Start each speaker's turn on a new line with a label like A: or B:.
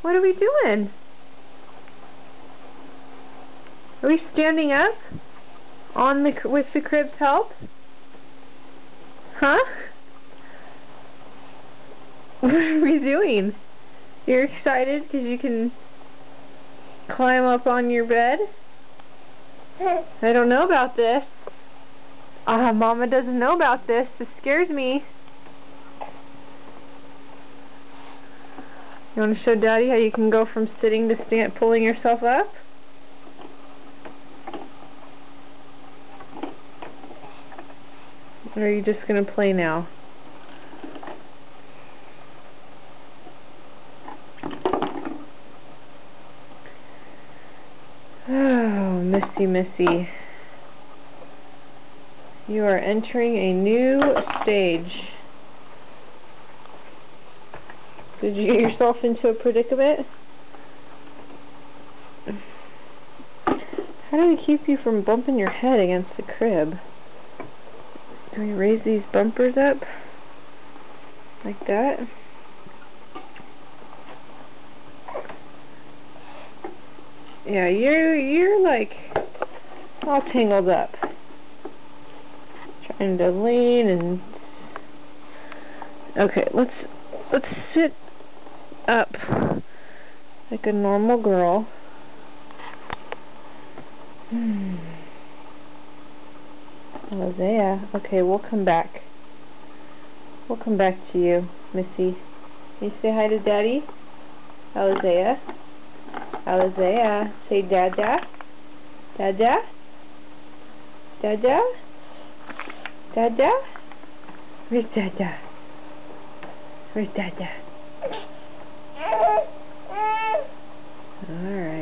A: What are we doing? Are we standing up on the with the crib's help? Huh? What are we doing? You're excited because you can climb up on your bed? I don't know about this. Mama doesn't know about this. This scares me. You want to show Daddy how you can go from sitting to stand, pulling yourself up? Or are you just going to play now? Oh, Missy, Missy. You are entering a new stage. Did you get yourself into a predicament? How do we keep you from bumping your head against the crib? Do we raise these bumpers up? Like that? Yeah, you're like all tangled up. Trying to lean and... Okay, let's sit up like a normal girl. Hosea. Okay, we'll come back. We'll come back to you, Missy. Can you say hi to Daddy? Hosea. Hosea. Say Dada. Dada. Dada. Dada. Where's Dada? Where's Dada? Alright.